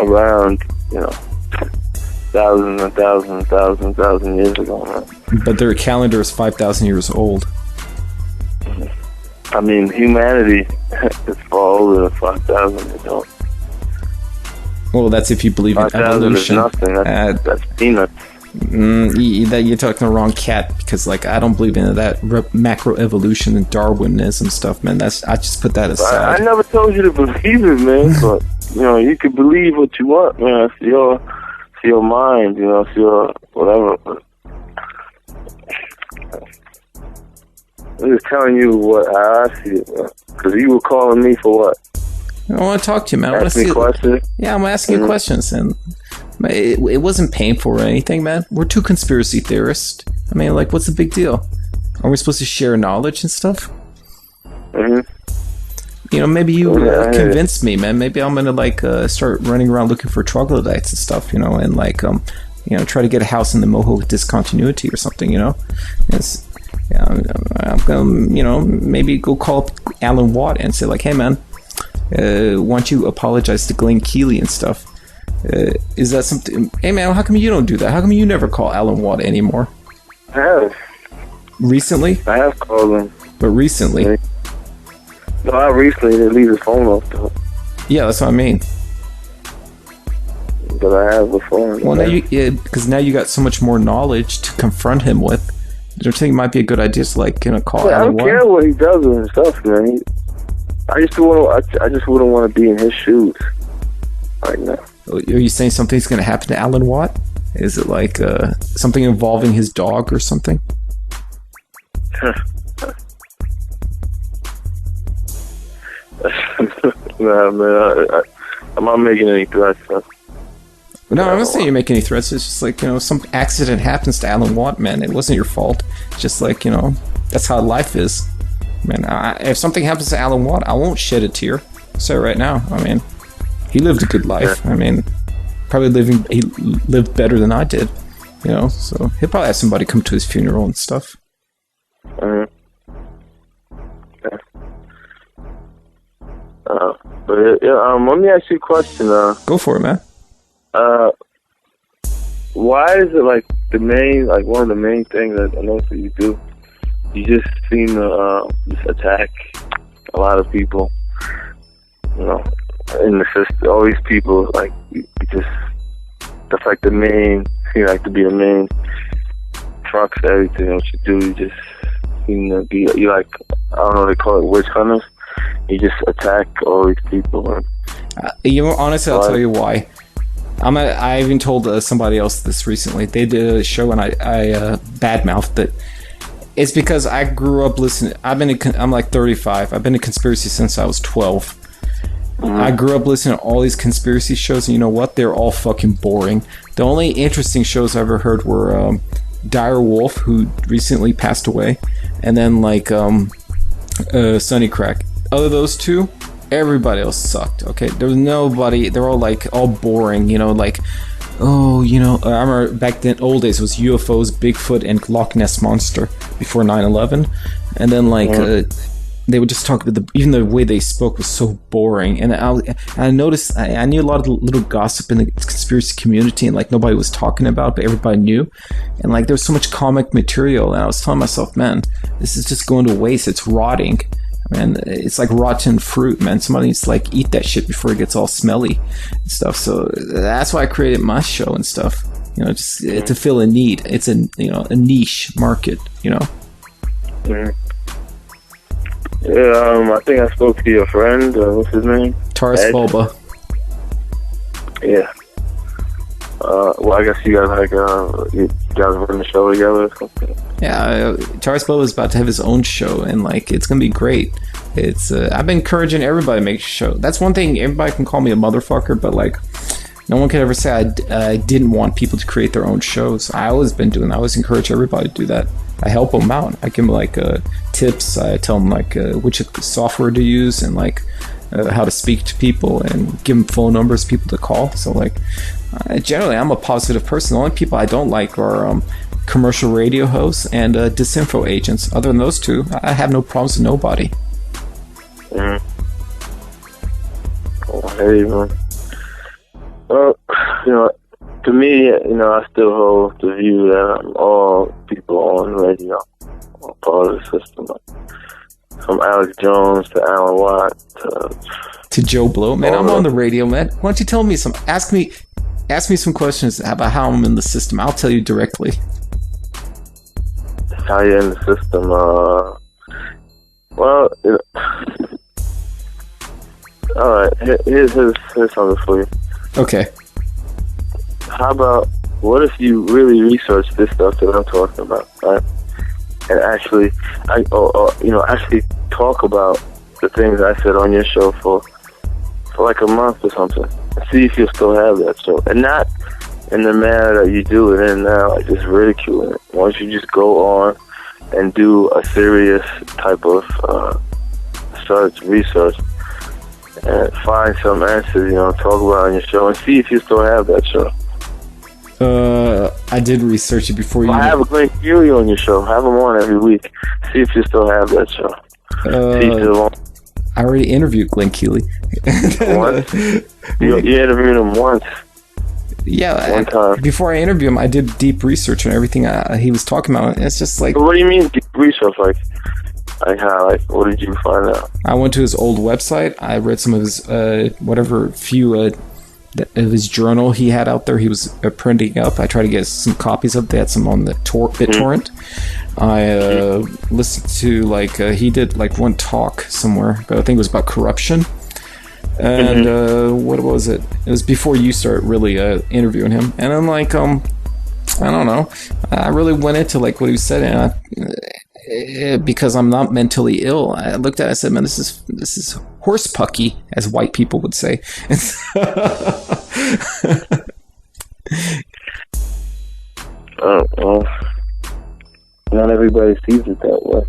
around, thousands and thousands and thousands and thousands of years ago, man. But their calendar is 5,000 years old. I mean, humanity is far older than 5,000 years old. Well, that's if you believe in 5,000 is evolution. nothing. That's peanuts. You're talking the wrong cat, because I don't believe in that macro evolution and Darwinism stuff, man. I just put that aside. I never told you to believe it, man. But you can believe what you want, man. It's your mind, it's your whatever. But I'm just telling you how I see it, man. Because you were calling me for what? I want to talk to you, man. Ask me questions. Yeah, I'm asking you questions, and it wasn't painful or anything, man. We're two conspiracy theorists. I mean, what's the big deal? Are we supposed to share knowledge and stuff? Maybe you convinced me, man. Maybe I'm gonna start running around looking for troglodytes and stuff, and try to get a house in the Moho discontinuity or something, I'm gonna, maybe go call up Alan Watt and say hey, man, why don't you apologize to Glen Kealey and stuff? Is that something? Hey, man, how come you don't do that? How come you never call Alan Watt anymore? I have. Recently? I have called him. But recently? No, not recently. They leave his phone off, though. Yeah, that's what I mean. But I have before. Well, because now you got so much more knowledge to confront him with. Don't you think it might be a good idea to call Alan Watt? I don't care what he does with himself, man. I just wouldn't want to be in his shoes right now. Are you saying something's going to happen to Alan Watt? Is it something involving his dog or something? Nah, man, I'm not making any threats. No, I'm not saying you're making any threats. It's just some accident happens to Alan Watt, man. It wasn't your fault. It's just that's how life is. Man, if something happens to Alan Watt, I won't shed a tear. I'll say it right now. I mean, he lived a good life. I mean, he lived better than I did. So he'll probably have somebody come to his funeral and stuff. Let me ask you a question. Go for it, man. Why is it the main, one of the main things that I know that you do? You just seem to just attack a lot of people, in the system. All these people, that's the main. You to be the main crux of everything what you do. You just seem to be, I don't know, they call it witch hunters. You just attack all these people. Honestly, I'll tell you why. I even told somebody else this recently. They did a show and I badmouthed it. It's because I grew up listening. I'm 35. I've been in conspiracy since I was 12. I grew up listening to all these conspiracy shows, and you know what? They're all fucking boring. The only interesting shows I ever heard were Dire Wolf, who recently passed away, and then Sunny Crack. Other than those two, everybody else sucked. Okay, there was nobody. They're all boring. I remember back then, old days, it was UFOs, Bigfoot, and Loch Ness Monster before 9/11, and then they would just talk about even the way they spoke was so boring. And I noticed I knew a lot of little gossip in the conspiracy community, and nobody was talking about, but everybody knew. And there was so much comic material, and I was telling myself, man, this is just going to waste. It's rotting. Man, it's like rotten fruit, man. Somebody needs to eat that shit before it gets all smelly and stuff. So that's why I created my show and stuff. Just to fill a need. It's a niche market. Yeah, I think I spoke to your friend. What's his name? TarasBulba. Yeah. Well, I guess you guys you guys run the show together or something. Yeah, TarasBulba is about to have his own show, and it's gonna be great. It's I've been encouraging everybody to make a show. That's one thing. Everybody can call me a motherfucker, but no one could ever say I didn't want people to create their own shows. I always been doing that. I always encourage everybody to do that. I help them out. I give them tips. I tell them which software to use and how to speak to people and give them phone numbers, people to call. So generally, I'm a positive person. The only people I don't like are commercial radio hosts and disinfo agents. Other than those two, I have no problems with nobody. Oh, hey, man. Well, you know, to me, you know, I still hold the view that all people on radio are part of the system. From Alex Jones to Alan Watt to Joe Blow. Man, I'm on the radio, man. Why don't you tell me some? Ask me some questions about how I'm in the system. I'll tell you directly. How you're in the system? Well, you know, all right. Here's something for you. Okay. How about, what if you really research this stuff that I'm talking about, right? And actually, actually talk about the things I said on your show for like a month or something. And see if you'll still have that show. And not in the manner that you do it in now, like just ridiculing it. Why don't you just go on and do a serious type of research, and find some answers, talk about on your show, and see if you still have that show. I did research it before you. I have a Glen Kealey on your show. Have him on every week. See if you still have that show. I already interviewed Glen Kealey. Once? You interviewed him once. Yeah, one time. Before I interviewed him, I did deep research on everything he was talking about. And it's just like. But what do you mean deep research? Like how? Like, what did you find out? I went to his old website. I read some of his few of his journal he had out there. He was printing up. I tried to get some copies of it. They had some on the Bittorrent. I listened to he did one talk somewhere, but I think it was about corruption. And what was it? It was before you started really interviewing him. And I'm like, I don't know. I really went into what he said, and because I'm not mentally ill, I looked at it. I said, "Man, this is horse pucky," as white people would say. Well, not everybody sees it that way.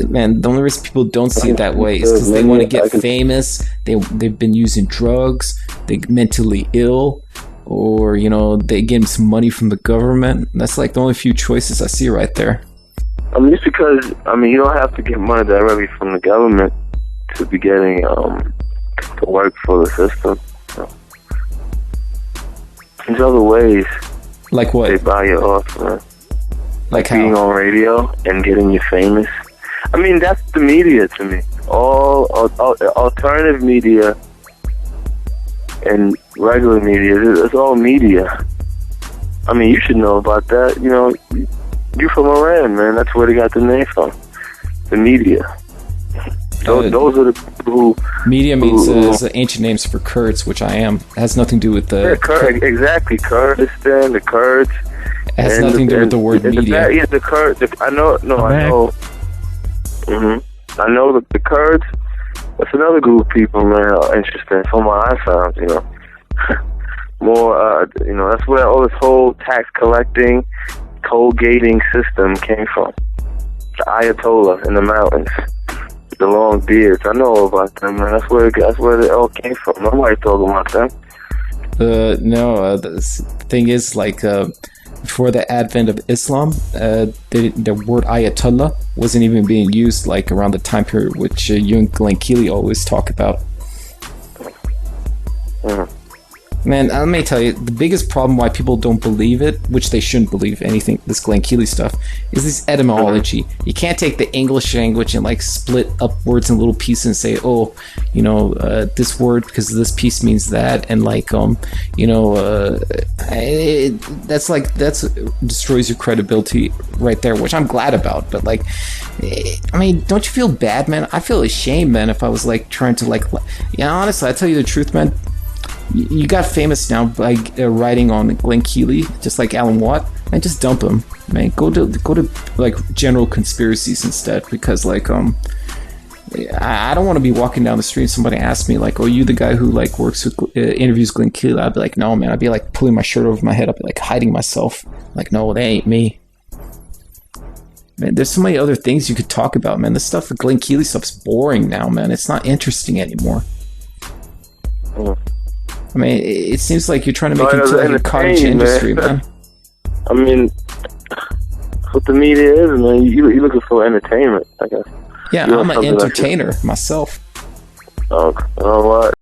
Man, the only reason people don't see it that way is because they want to get famous. They've been using drugs. They're mentally ill, or they get some money from the government. That's the only few choices I see right there. Just because you don't have to get money directly from the government to be getting to work for the system. There's other ways. Like what? They buy you off, man. Like how? Being on radio and getting you famous. That's the media to me. All alternative media and regular media, it's all media. You should know about that. You're from Iran, man. That's where they got the name from. The media. Those are the people who... Media means ancient names for Kurds, which I am. It has nothing to do with the... Yeah, exactly. Kurdistan, the Kurds. It has nothing to do with the word media. The Kurds. I know. I know that the Kurds. That's another group of people, man. Interesting. From what I found, more. That's where all this whole tax collecting, toll gating system came from. The Ayatollah in the mountains, the long beards. I know all about them, man. That's where they all came from. Nobody talking about them. No. The thing is, before the advent of Islam, the word Ayatollah wasn't even being used around the time period which you and Glen Kealey always talk about. Man, let me tell you, the biggest problem why people don't believe it, which they shouldn't believe anything, this Glen Kealey stuff, is this etymology. You can't take the English language and split up words in little pieces and say, this word because this piece means that, and that's destroys your credibility right there, which I'm glad about. But don't you feel bad, man? I feel ashamed, man, if I was trying to honestly, I tell you the truth, man. You got famous now by writing on Glen Kealey, just like Alan Watt, and just dump him, man. Go to general conspiracies instead, because I don't want to be walking down the street and somebody asks me oh, you the guy who works with interviews Glen Kealey? I'd be like, no, man. I'd be pulling my shirt over my head. I'd be hiding myself. No, they ain't me. Man, there's so many other things you could talk about, man. This stuff for Glen Kealey stuff's boring now, man. It's not interesting anymore. It seems like you're trying to make it into a cottage industry, man. What the media is, man. You're looking for entertainment, I guess. Yeah, I'm an entertainer myself. Oh, you know what?